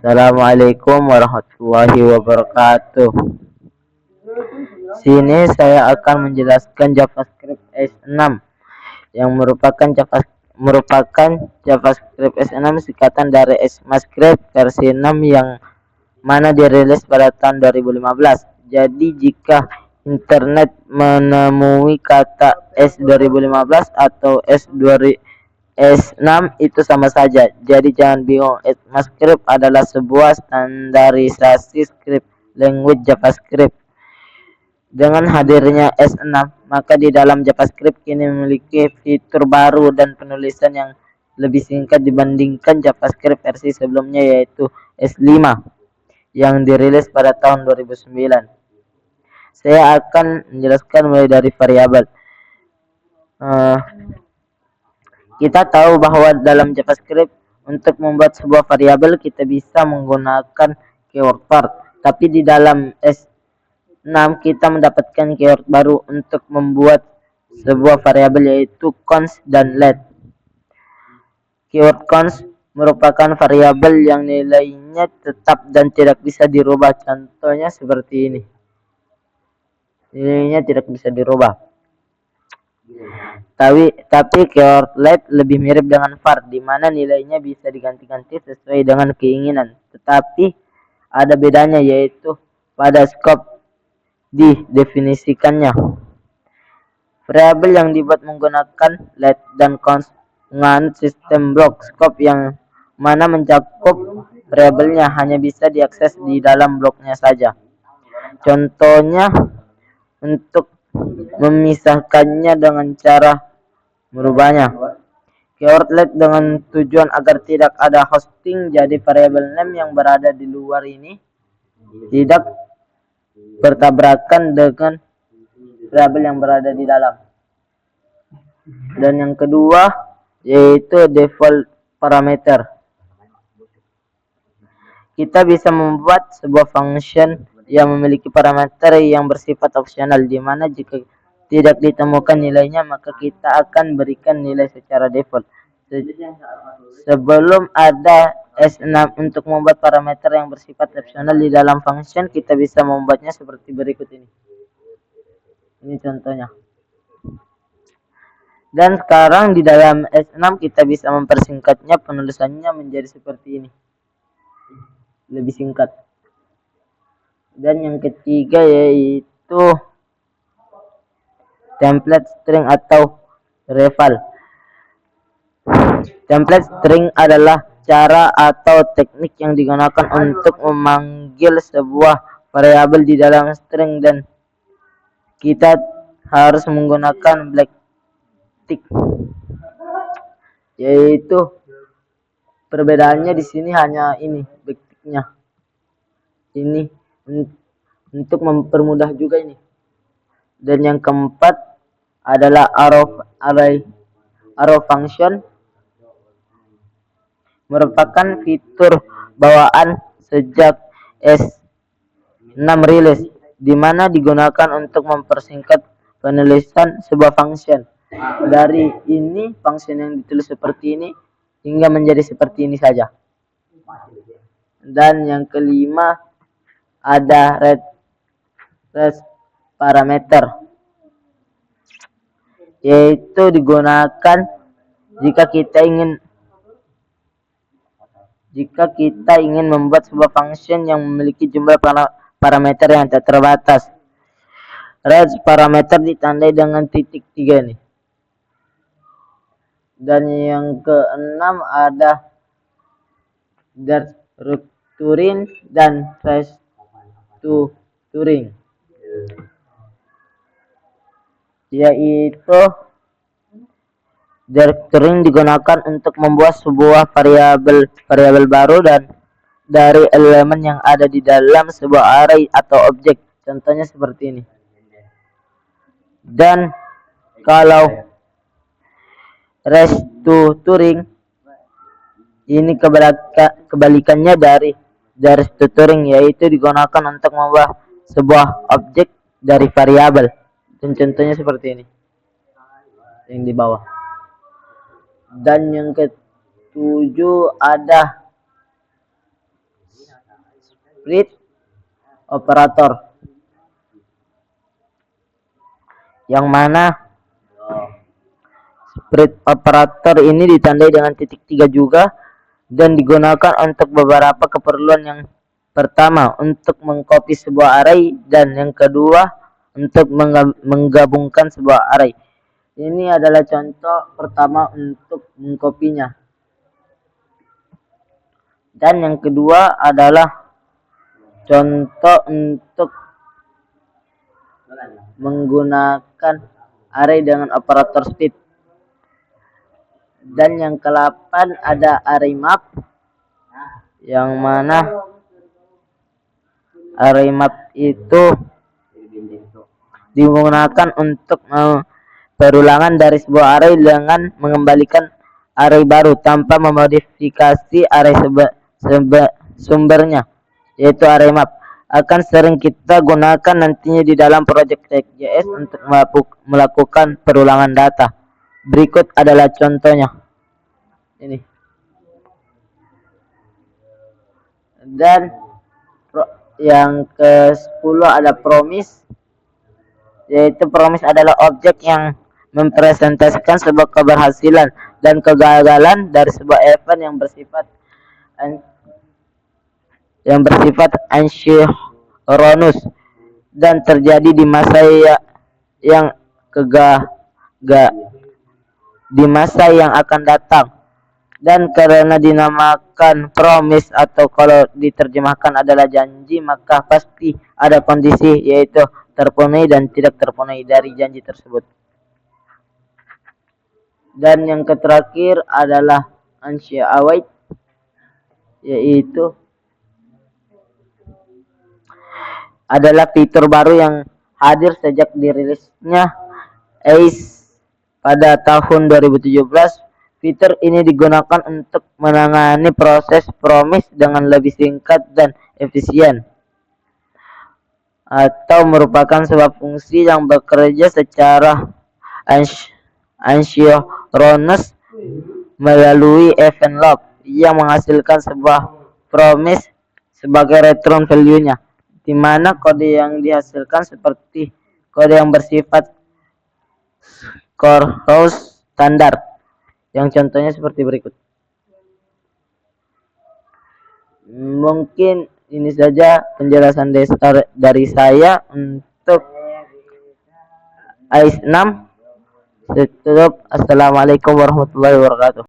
Assalamualaikum warahmatullahi wabarakatuh. Sini saya akan menjelaskan JavaScript S6 yang merupakan JavaScript S6 singkatan dari ECMAScript versi 6 yang mana dirilis pada tahun 2015. Jadi jika internet menemui kata S 2015 atau S6 itu sama saja. Jadi jangan bingung. ECMAScript adalah sebuah standarisasi script language JavaScript. Dengan hadirnya S6, maka di dalam JavaScript kini memiliki fitur baru dan penulisan yang lebih singkat dibandingkan JavaScript versi sebelumnya, yaitu S5 yang dirilis pada tahun 2009. Saya akan menjelaskan mulai dari variabel. Kita tahu bahwa dalam JavaScript untuk membuat sebuah variabel kita bisa menggunakan keyword var, tapi di dalam S6 kita mendapatkan keyword baru untuk membuat sebuah variabel, yaitu const dan let. Keyword const merupakan variabel yang nilainya tetap dan tidak bisa dirubah. Contohnya seperti ini. Nilainya tidak bisa dirubah. Tapi keyword let lebih mirip dengan var, di mana nilainya bisa diganti-ganti sesuai dengan keinginan. Tetapi ada bedanya, yaitu pada scope didefinisikannya. Variabel yang dibuat menggunakan let dan const menganut sistem blok scope yang mana mencakup variabelnya hanya bisa diakses di dalam bloknya saja. Contohnya untuk memisahkannya dengan cara merubahnya. Keyword let dengan tujuan agar tidak ada hosting, jadi variabel name yang berada di luar ini tidak bertabrakan dengan variabel yang berada di dalam. Dan yang kedua yaitu default parameter. Kita bisa membuat sebuah function yang memiliki parameter yang bersifat opsional, di mana jika tidak ditemukan nilainya maka kita akan berikan nilai secara default. Sebelum ada S6 untuk membuat parameter yang bersifat opsional di dalam function, kita bisa membuatnya seperti berikut ini. Ini contohnya. Dan sekarang di dalam S6 kita bisa mempersingkatnya, penulisannya menjadi seperti ini. Lebih singkat. Dan yang ketiga yaitu template string atau reval. Template string adalah cara atau teknik yang digunakan untuk memanggil sebuah variabel di dalam string, dan kita harus menggunakan black tick. Yaitu perbedaannya di sini hanya ini black ticknya. Ini untuk mempermudah juga ini. Dan yang keempat adalah arrow function, merupakan fitur bawaan sejak S6 rilis, di mana digunakan untuk mempersingkat penulisan sebuah function. Dari ini function yang ditulis seperti ini hingga menjadi seperti ini saja. Dan yang kelima ada res parameter, yaitu digunakan jika kita ingin membuat sebuah function yang memiliki jumlah parameter yang tak terbatas. Range parameter ditandai dengan titik 3 nih. Dan yang keenam ada structuring dan restructuring, yaitu structuring digunakan untuk membuat sebuah variabel baru dan dari elemen yang ada di dalam sebuah array atau objek. Contohnya seperti ini. Dan kalau restructuring ini kebalikannya dari structuring, yaitu digunakan untuk membuat sebuah objek dari variabel. Dan contohnya seperti ini yang di bawah. Dan yang ketujuh ada split operator, yang mana split operator ini ditandai dengan titik 3 juga dan digunakan untuk beberapa keperluan. Yang pertama untuk mengcopy sebuah array dan yang kedua untuk menggabungkan sebuah array. Ini adalah contoh pertama untuk mengcopy-nya. Dan yang kedua adalah contoh untuk menggunakan array dengan operator split. Dan yang ke-8 ada array map, yang mana array map itu digunakan untuk perulangan dari sebuah array dengan mengembalikan array baru tanpa memodifikasi array sumbernya, yaitu array map. Akan sering kita gunakan nantinya di dalam project React.js untuk melakukan perulangan data. Berikut adalah contohnya. Ini. Dan yang ke-10 ada promise, yaitu promise adalah objek yang mempresentasikan sebuah keberhasilan dan kegagalan dari sebuah event yang bersifat asynchronous dan terjadi di masa yang akan datang. Dan karena dinamakan promise atau kalau diterjemahkan adalah janji, maka pasti ada kondisi, yaitu terpenuhi dan tidak terpenuhi dari janji tersebut. Dan yang terakhir adalah await, yaitu adalah fitur baru yang hadir sejak dirilisnya ACE pada tahun 2017. Fitur ini digunakan untuk menangani proses promise dengan lebih singkat dan efisien, atau merupakan sebuah fungsi yang bekerja secara asynchronous melalui event log yang menghasilkan sebuah promise sebagai return value-nya, di mana kode yang dihasilkan seperti kode yang bersifat Corehouse standar, yang contohnya seperti berikut. Mungkin ini saja penjelasan dasar dari saya untuk ACE 6. Tutup. Assalamualaikum warahmatullahi wabarakatuh.